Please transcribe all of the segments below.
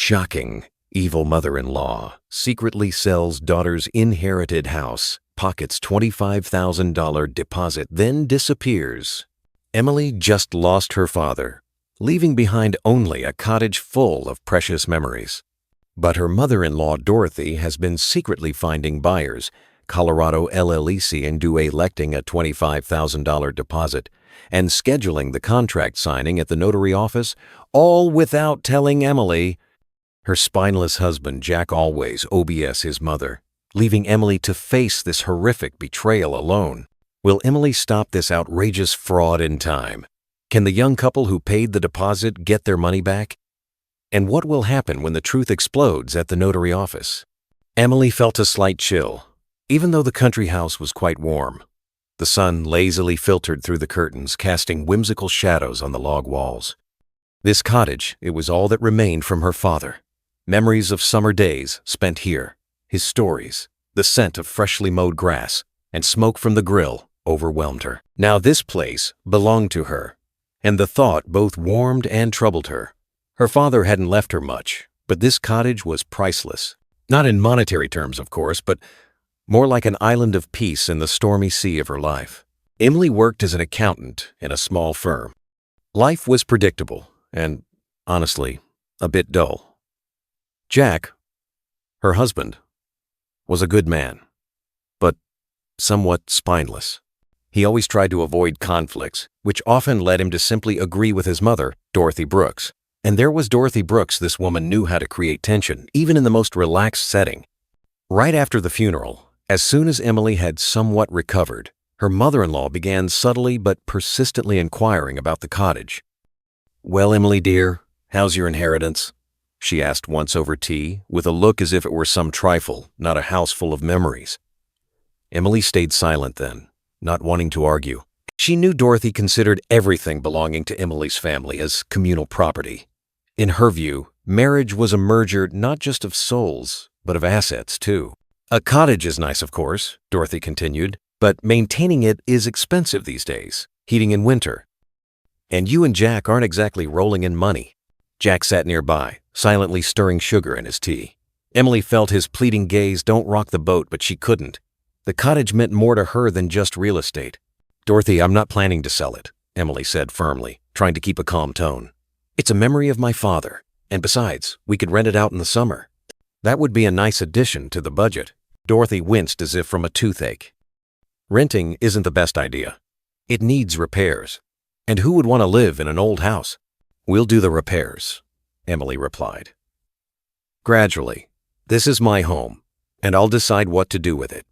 Shocking. Evil mother-in-law secretly sells daughter's inherited house, pockets $25,000 deposit, then disappears. Emily just lost her father, leaving behind only a cottage full of precious memories. But her mother-in-law, Dorothy, has been secretly finding buyers. Colorado LLC and due electing a $25,000 deposit and scheduling the contract signing at the notary office, all without telling Emily. Her spineless husband, Jack, always OBS his mother, leaving Emily to face this horrific betrayal alone. Will Emily stop this outrageous fraud in time? Can the young couple who paid the deposit get their money back? And what will happen when the truth explodes at the notary office? Emily felt a slight chill, even though the country house was quite warm. The sun lazily filtered through the curtains, casting whimsical shadows on the log walls. This cottage, it was all that remained from her father. Memories of summer days spent here, his stories, the scent of freshly mowed grass, and smoke from the grill overwhelmed her. Now this place belonged to her, and the thought both warmed and troubled her. Her father hadn't left her much, but this cottage was priceless. Not in monetary terms, of course, but more like an island of peace in the stormy sea of her life. Emily worked as an accountant in a small firm. Life was predictable and, honestly, a bit dull. Jack, her husband, was a good man, but somewhat spineless. He always tried to avoid conflicts, which often led him to simply agree with his mother, Dorothy Brooks. And there was Dorothy Brooks. This woman knew how to create tension, even in the most relaxed setting. Right after the funeral, as soon as Emily had somewhat recovered, her mother-in-law began subtly but persistently inquiring about the cottage. "Well, Emily dear, how's your inheritance?" she asked once over tea, with a look as if it were some trifle, not a house full of memories. Emily stayed silent then, not wanting to argue. She knew Dorothy considered everything belonging to Emily's family as communal property. In her view, marriage was a merger not just of souls, but of assets too. "A cottage is nice, of course," Dorothy continued, "but maintaining it is expensive these days, heating in winter. And you and Jack aren't exactly rolling in money." Jack sat nearby, silently stirring sugar in his tea. Emily felt his pleading gaze. Don't rock the boat, but she couldn't. The cottage meant more to her than just real estate. "Dorothy, I'm not planning to sell it," Emily said firmly, trying to keep a calm tone. "It's a memory of my father, and besides, we could rent it out in the summer. That would be a nice addition to the budget." Dorothy winced as if from a toothache. "Renting isn't the best idea. It needs repairs. And who would want to live in an old house?" "We'll do the repairs," Emily replied. "Gradually. This is my home, and I'll decide what to do with it."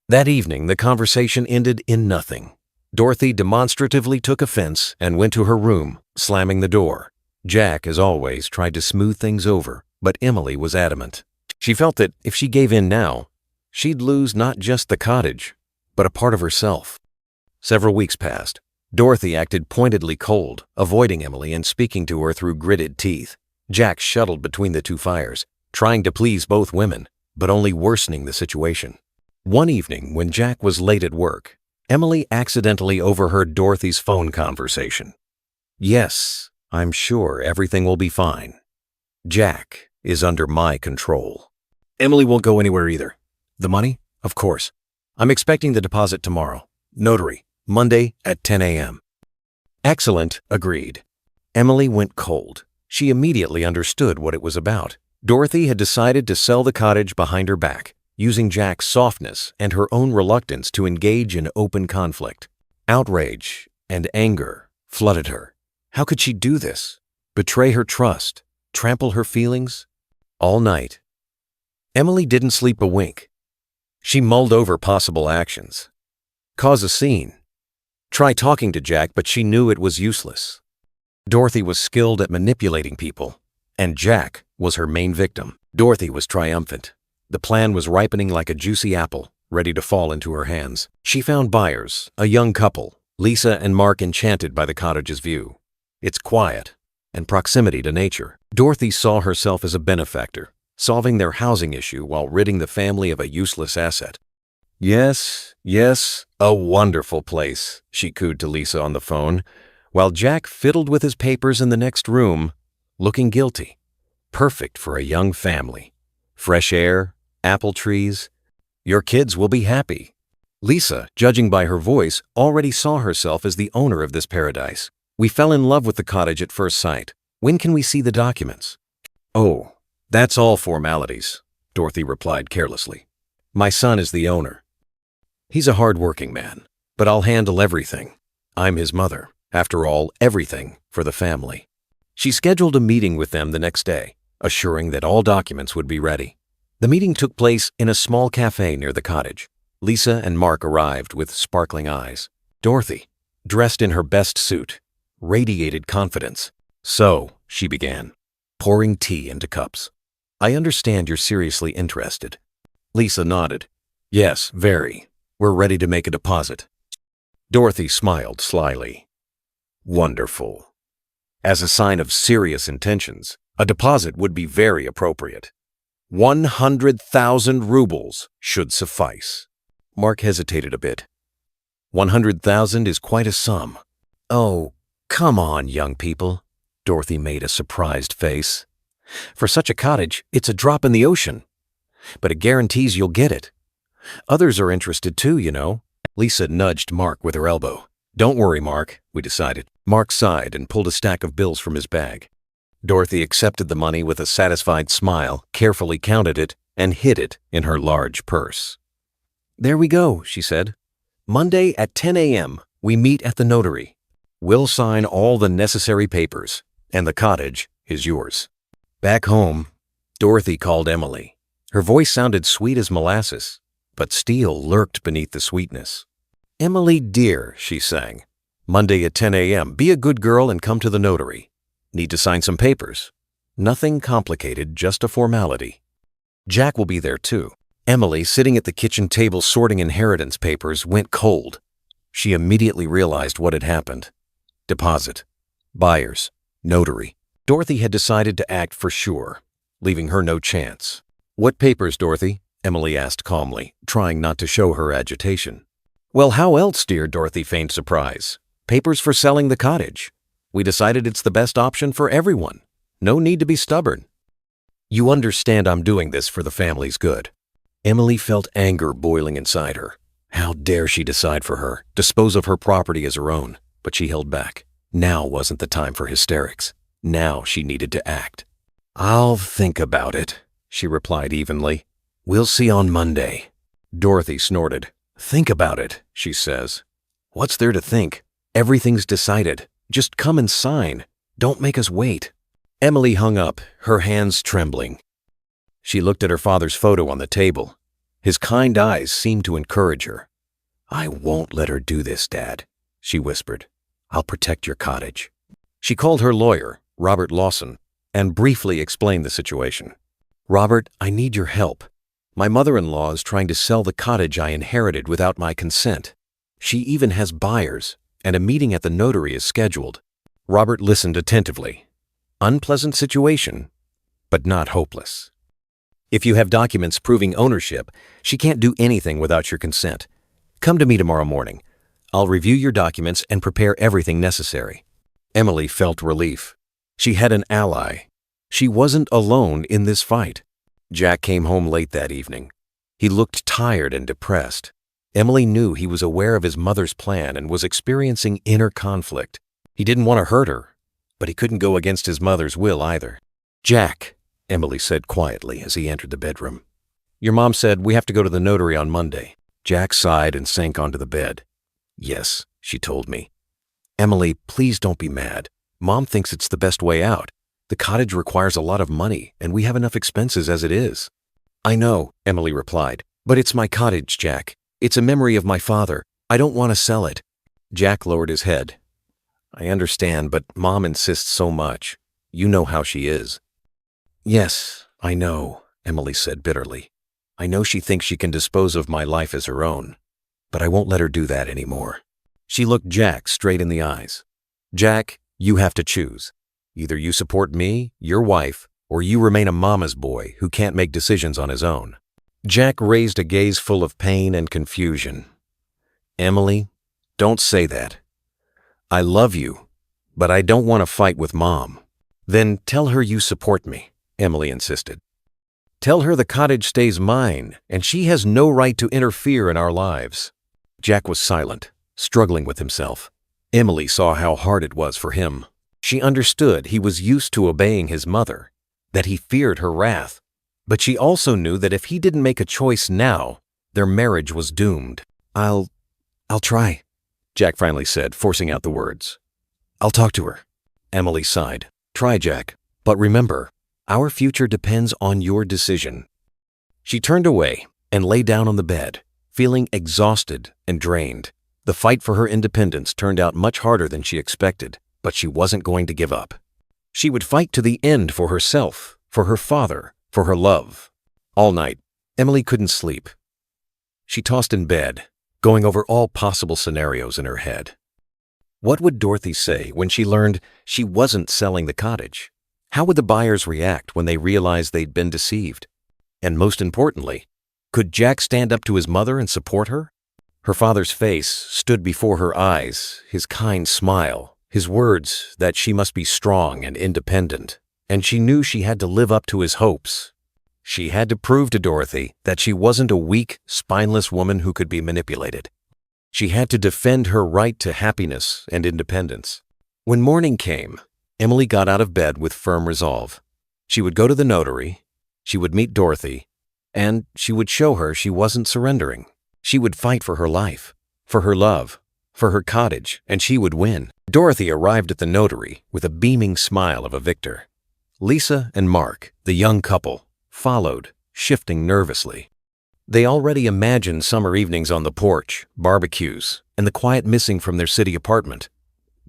That evening, the conversation ended in nothing. Dorothy demonstratively took offense and went to her room, slamming the door. Jack, as always, tried to smooth things over, but Emily was adamant. She felt that if she gave in now, she'd lose not just the cottage, but a part of herself. Several weeks passed. Dorothy acted pointedly cold, avoiding Emily and speaking to her through gritted teeth. Jack shuttled between the two fires, trying to please both women, but only worsening the situation. One evening, when Jack was late at work, Emily accidentally overheard Dorothy's phone conversation. "Yes, I'm sure everything will be fine. Jack is under my control. Emily won't go anywhere either. The money? Of course. I'm expecting the deposit tomorrow. Notary, Monday at 10 a.m. "Excellent," agreed. Emily went cold. She immediately understood what it was about. Dorothy had decided to sell the cottage behind her back, using Jack's softness and her own reluctance to engage in open conflict. Outrage and anger flooded her. How could she do this? Betray her trust? Trample her feelings? All night, Emily didn't sleep a wink. She mulled over possible actions. Cause a scene. Try talking to Jack, but she knew it was useless. Dorothy was skilled at manipulating people, and Jack was her main victim. Dorothy was triumphant. The plan was ripening like a juicy apple, ready to fall into her hands. She found buyers, a young couple, Lisa and Mark, enchanted by the cottage's view, its quiet, and proximity to nature. Dorothy saw herself as a benefactor, solving their housing issue while ridding the family of a useless asset. Yes, a wonderful place," she cooed to Lisa on the phone, while Jack fiddled with his papers in the next room, looking guilty. perfect for a young family. Fresh air, apple trees. Your kids will be happy. Lisa, judging by her voice, already saw herself as the owner of this paradise. We fell in love with the cottage at first sight. When can we see the documents? Oh, that's all formalities, Dorothy replied carelessly. My son is the owner. He's a hard-working man, but I'll handle everything. I'm his mother. After all, everything for the family. She scheduled a meeting with them the next day, assuring that all documents would be ready. The meeting took place in a small cafe near the cottage. Lisa and Mark arrived with sparkling eyes. Dorothy, dressed in her best suit, radiated confidence. So, she began, pouring tea into cups. I understand you're seriously interested. Lisa nodded. Yes, very. We're ready to make a deposit. Dorothy smiled slyly. Wonderful. As a sign of serious intentions, a deposit would be very appropriate. 100,000 rubles should suffice. Mark hesitated a bit. 100,000 is quite a sum. Oh, come on, young people. Dorothy made a surprised face. For such a cottage, it's a drop in the ocean. But it guarantees you'll get it. Others are interested too, you know. Lisa nudged Mark with her elbow. Don't worry, Mark, we decided. Mark sighed and pulled a stack of bills from his bag. Dorothy accepted the money with a satisfied smile, carefully counted it, and hid it in her large purse. There we go, she said. Monday at 10 a.m., we meet at the notary. We'll sign all the necessary papers, and the cottage is yours. Back home, Dorothy called Emily. Her voice sounded sweet as molasses, but steel lurked beneath the sweetness. Emily, dear, she sang. Monday at 10 a.m., be a good girl and come to the notary. Need to sign some papers. Nothing complicated, just a formality. Jack will be there too. Emily, sitting at the kitchen table sorting inheritance papers, went cold. She immediately realized what had happened. Deposit. Buyers. Notary. Dorothy had decided to act for sure, leaving her no chance. What papers, Dorothy? Emily asked calmly, trying not to show her agitation. Well, how else, dear? Dorothy feigned surprise. Papers for selling the cottage. We decided it's the best option for everyone. No need to be stubborn. You understand I'm doing this for the family's good. Emily felt anger boiling inside her. How dare she decide for her, dispose of her property as her own? But she held back. Now wasn't the time for hysterics. Now she needed to act. I'll think about it, she replied evenly. We'll see on Monday. Dorothy snorted. Think about it, she says. What's there to think? Everything's decided. Just come and sign. Don't make us wait. Emily hung up, her hands trembling. She looked at her father's photo on the table. His kind eyes seemed to encourage her. I won't let her do this, Dad, she whispered. I'll protect your cottage. She called her lawyer, Robert Lawson, and briefly explained the situation. Robert, I need your help. My mother-in-law is trying to sell the cottage I inherited without my consent. She even has buyers, and a meeting at the notary is scheduled. Robert listened attentively. Unpleasant situation, but not hopeless. If you have documents proving ownership, she can't do anything without your consent. Come to me tomorrow morning. I'll review your documents and prepare everything necessary. Emily felt relief. She had an ally. She wasn't alone in this fight. Jack came home late that evening. He looked tired and depressed. Emily knew he was aware of his mother's plan and was experiencing inner conflict. He didn't want to hurt her, but he couldn't go against his mother's will either. Jack, Emily said quietly as he entered the bedroom. Your mom said we have to go to the notary on Monday. Jack sighed and sank onto the bed. Yes, she told me. Emily, please don't be mad. Mom thinks it's the best way out. The cottage requires a lot of money, and we have enough expenses as it is. I know, Emily replied, but it's my cottage, Jack. It's a memory of my father. I don't want to sell it. Jack lowered his head. I understand, but Mom insists so much. You know how she is. Yes, I know, Emily said bitterly. I know she thinks she can dispose of my life as her own, but I won't let her do that anymore. She looked Jack straight in the eyes. Jack, you have to choose. Either you support me, your wife, or you remain a mama's boy who can't make decisions on his own. Jack raised a gaze full of pain and confusion. Emily, don't say that. I love you, but I don't want to fight with Mom. Then tell her you support me. Emily insisted. "Tell her the cottage stays mine, and she has no right to interfere in our lives." Jack was silent, struggling with himself. Emily saw how hard it was for him. She understood he was used to obeying his mother, that he feared her wrath, but she also knew that if he didn't make a choice now, their marriage was doomed. I'll try," Jack finally said, forcing out the words. "I'll talk to her." Emily sighed. "Try, Jack, but remember, our future depends on your decision." She turned away and lay down on the bed, feeling exhausted and drained. The fight for her independence turned out much harder than she expected, but she wasn't going to give up. She would fight to the end for herself, for her father, for her love. All night, Emily couldn't sleep. She tossed in bed, going over all possible scenarios in her head. What would Dorothy say when she learned she wasn't selling the cottage? How would the buyers react when they realized they'd been deceived? And most importantly, could Jack stand up to his mother and support her? Her father's face stood before her eyes, his kind smile, his words that she must be strong and independent, and she knew she had to live up to his hopes. She had to prove to Dorothy that she wasn't a weak, spineless woman who could be manipulated. She had to defend her right to happiness and independence. When morning came, Emily got out of bed with firm resolve. She would go to the notary, she would meet Dorothy, and she would show her she wasn't surrendering. She would fight for her life, for her love, for her cottage, and she would win. Dorothy arrived at the notary with a beaming smile of a victor. Lisa and Mark, the young couple, followed, shifting nervously. They already imagined summer evenings on the porch, barbecues, and the quiet missing from their city apartment.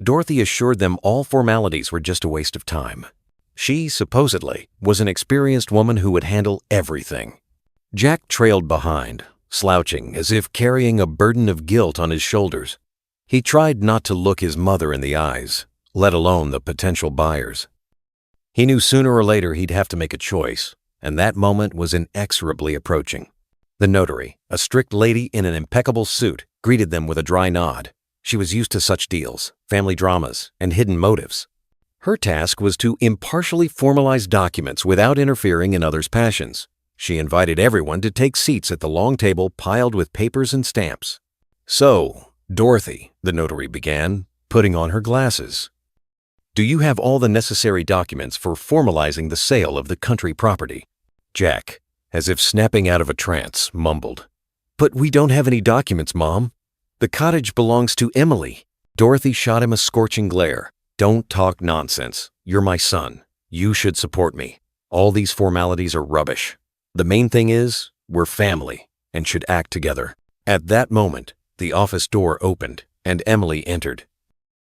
Dorothy assured them all formalities were just a waste of time. She, supposedly, was an experienced woman who would handle everything. Jack trailed behind, slouching as if carrying a burden of guilt on his shoulders. He tried not to look his mother in the eyes, let alone the potential buyers. He knew sooner or later he'd have to make a choice, and that moment was inexorably approaching. The notary, a strict lady in an impeccable suit, greeted them with a dry nod. She was used to such deals, family dramas, and hidden motives. Her task was to impartially formalize documents without interfering in others' passions. She invited everyone to take seats at the long table piled with papers and stamps. "So, Dorothy," the notary began, putting on her glasses, "do you have all the necessary documents for formalizing the sale of the country property?" Jack, as if snapping out of a trance, mumbled, "But we don't have any documents, Mom. The cottage belongs to Emily." Dorothy shot him a scorching glare. "Don't talk nonsense. You're my son. You should support me. All these formalities are rubbish. The main thing is, we're family and should act together." At that moment, the office door opened and Emily entered.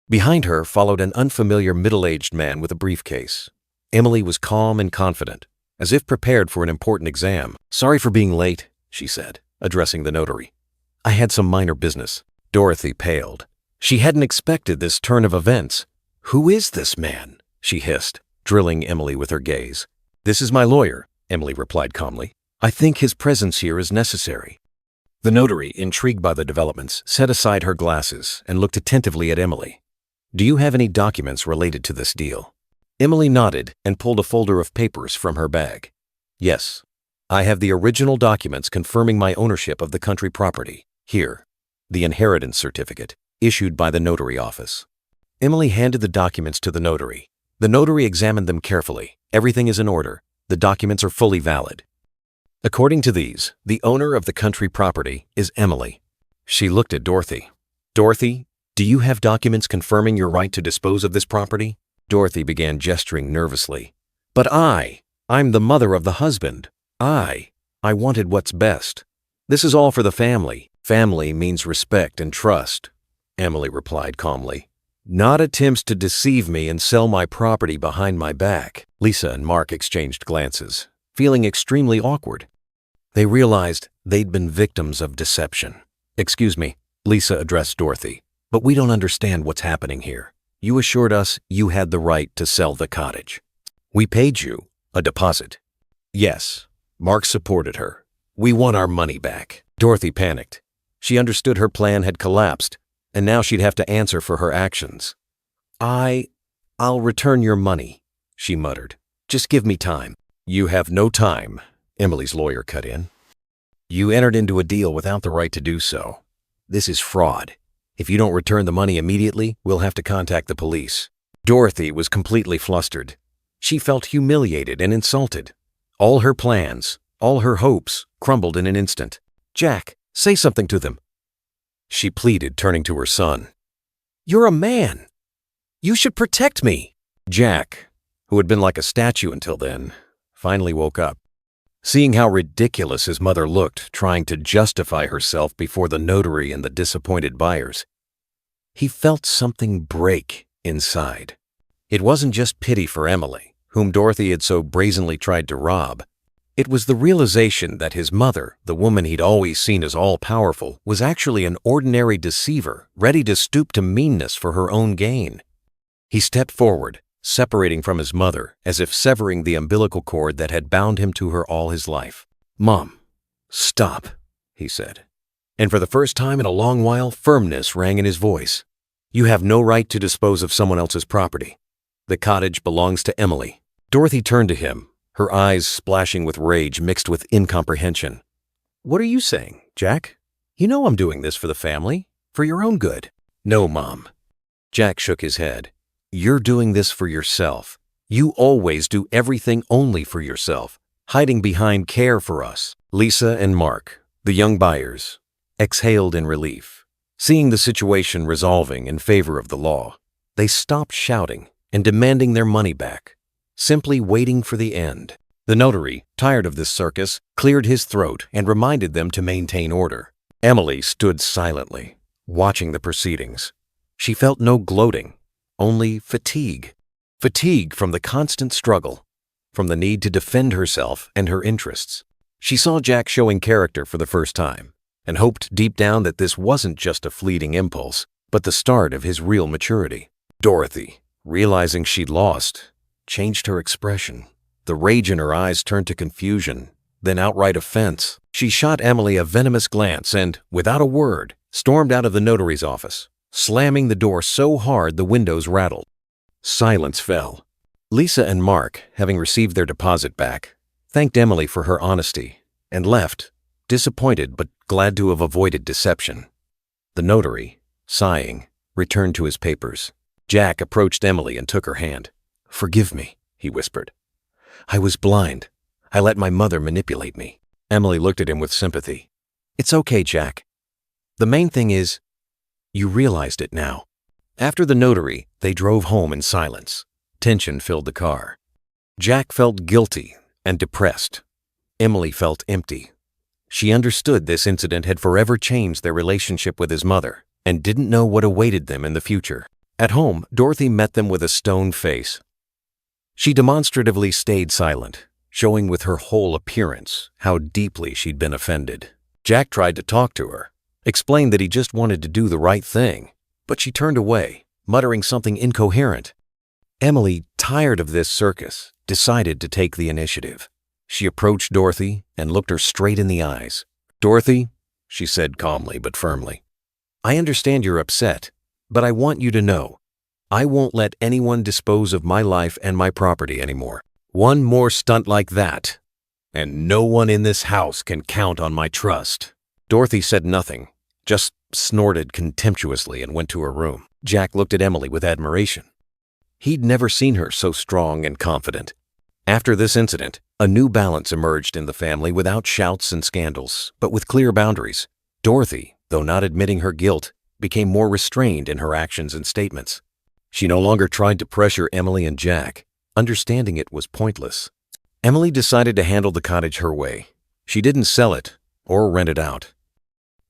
Behind her followed an unfamiliar middle-aged man with a briefcase. Emily was calm and confident, as if prepared for an important exam. "Sorry for being late," she said, addressing the notary. "I had some minor business." Dorothy paled. She hadn't expected this turn of events. "Who is this man?" she hissed, drilling Emily with her gaze. "This is my lawyer," Emily replied calmly. "I think his presence here is necessary." The notary, intrigued by the developments, set aside her glasses and looked attentively at Emily. "Do you have any documents related to this deal?" Emily nodded and pulled a folder of papers from her bag. "Yes, I have the original documents confirming my ownership of the country property. Here, the inheritance certificate, issued by the notary office." Emily handed the documents to the notary. The notary examined them carefully. "Everything is in order. The documents are fully valid. According to these, the owner of the country property is Emily." She looked at Dorothy. "Dorothy, do you have documents confirming your right to dispose of this property?" Dorothy began gesturing nervously. "But I'm the mother of the husband. I wanted what's best. This is all for the family. Family means respect and trust," Emily replied calmly. "Not attempts to deceive me and sell my property behind my back." Lisa and Mark exchanged glances, feeling extremely awkward. They realized they'd been victims of deception. "Excuse me," Lisa addressed Dorothy, "but we don't understand what's happening here. You assured us you had the right to sell the cottage. We paid you a deposit." "Yes." Mark supported her. "We want our money back." Dorothy panicked. She understood her plan had collapsed, and now she'd have to answer for her actions. I'll return your money," she muttered. "Just give me time." You have no time, Emily's lawyer cut in. You entered into a deal without the right to do so. This is fraud. If you don't return the money immediately, we'll have to contact the police. Dorothy was completely flustered. She felt humiliated and insulted. All her plans, all her hopes, crumbled in an instant. Jack, say something to them, she pleaded, turning to her son. You're a man. You should protect me. Jack, who had been like a statue until then, finally woke up. Seeing how ridiculous his mother looked trying to justify herself before the notary and the disappointed buyers, he felt something break inside. It wasn't just pity for Emily, whom Dorothy had so brazenly tried to rob. It was the realization that his mother, the woman he'd always seen as all-powerful, was actually an ordinary deceiver, ready to stoop to meanness for her own gain. He stepped forward, separating from his mother, as if severing the umbilical cord that had bound him to her all his life. Mom, stop, he said. And for the first time in a long while, firmness rang in his voice. You have no right to dispose of someone else's property. The cottage belongs to Emily. Dorothy turned to him, her eyes splashing with rage mixed with incomprehension. What are you saying, Jack? You know I'm doing this for the family, for your own good. No, Mom. Jack shook his head. You're doing this for yourself. You always do everything only for yourself, hiding behind care for us. Lisa and Mark, the young buyers, exhaled in relief. Seeing the situation resolving in favor of the law, they stopped shouting and demanding their money back, simply waiting for the end. The notary, tired of this circus, cleared his throat and reminded them to maintain order. Emily stood silently, watching the proceedings. She felt no gloating, only fatigue. Fatigue from the constant struggle, from the need to defend herself and her interests. She saw Jack showing character for the first time, and hoped deep down that this wasn't just a fleeting impulse, but the start of his real maturity. Dorothy, realizing she'd lost, changed her expression. The rage in her eyes turned to confusion, then outright offense. She shot Emily a venomous glance and, without a word, stormed out of the notary's office, slamming the door so hard the windows rattled. Silence fell. Lisa and Mark, having received their deposit back, thanked Emily for her honesty and left, disappointed but glad to have avoided deception. The notary, sighing, returned to his papers. Jack approached Emily and took her hand. Forgive me, he whispered. I was blind. I let my mother manipulate me. Emily looked at him with sympathy. It's okay, Jack. The main thing is, you realized it now. After the notary, they drove home in silence. Tension filled the car. Jack felt guilty and depressed. Emily felt empty. She understood this incident had forever changed their relationship with his mother and didn't know what awaited them in the future. At home, Dorothy met them with a stone face. She demonstratively stayed silent, showing with her whole appearance how deeply she'd been offended. Jack tried to talk to her, explained that he just wanted to do the right thing, but she turned away, muttering something incoherent. Emily, tired of this circus, decided to take the initiative. She approached Dorothy and looked her straight in the eyes. Dorothy, she said calmly but firmly, I understand you're upset, but I want you to know, I won't let anyone dispose of my life and my property anymore. One more stunt like that, and no one in this house can count on my trust. Dorothy said nothing, just snorted contemptuously and went to her room. Jack looked at Emily with admiration. He'd never seen her so strong and confident. After this incident, a new balance emerged in the family without shouts and scandals, but with clear boundaries. Dorothy, though not admitting her guilt, became more restrained in her actions and statements. She no longer tried to pressure Emily and Jack, understanding it was pointless. Emily decided to handle the cottage her way. She didn't sell it or rent it out.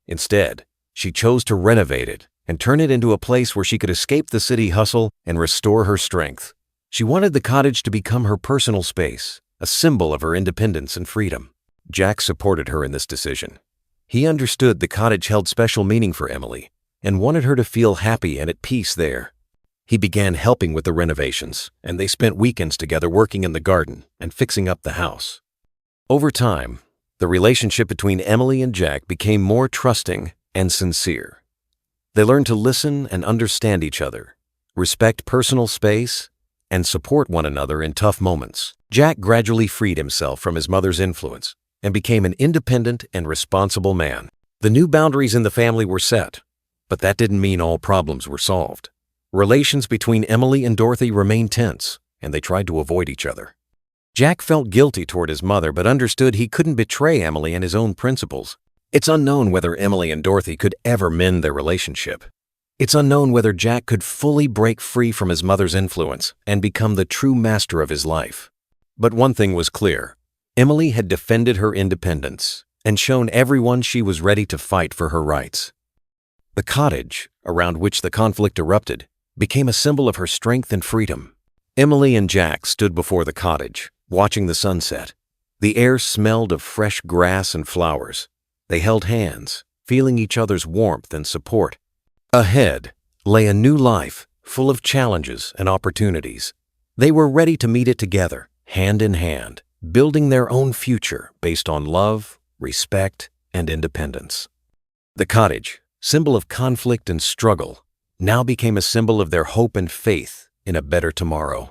Instead, she chose to renovate it and turn it into a place where she could escape the city hustle and restore her strength. She wanted the cottage to become her personal space, a symbol of her independence and freedom. Jack supported her in this decision. He understood the cottage held special meaning for Emily and wanted her to feel happy and at peace there. He began helping with the renovations, and they spent weekends together working in the garden and fixing up the house. Over time, the relationship between Emily and Jack became more trusting and sincere. They learned to listen and understand each other, respect personal space, and support one another in tough moments. Jack gradually freed himself from his mother's influence and became an independent and responsible man. The new boundaries in the family were set, but that didn't mean all problems were solved. Relations between Emily and Dorothy remained tense, and they tried to avoid each other. Jack felt guilty toward his mother but understood he couldn't betray Emily and his own principles. It's unknown whether Emily and Dorothy could ever mend their relationship. It's unknown whether Jack could fully break free from his mother's influence and become the true master of his life. But one thing was clear. Emily had defended her independence and shown everyone she was ready to fight for her rights. The cottage, around which the conflict erupted, became a symbol of her strength and freedom. Emily and Jack stood before the cottage, watching the sunset. The air smelled of fresh grass and flowers. They held hands, feeling each other's warmth and support. Ahead lay a new life, full of challenges and opportunities. They were ready to meet it together, hand in hand, building their own future based on love, respect, and independence. The cottage, symbol of conflict and struggle, now became a symbol of their hope and faith in a better tomorrow.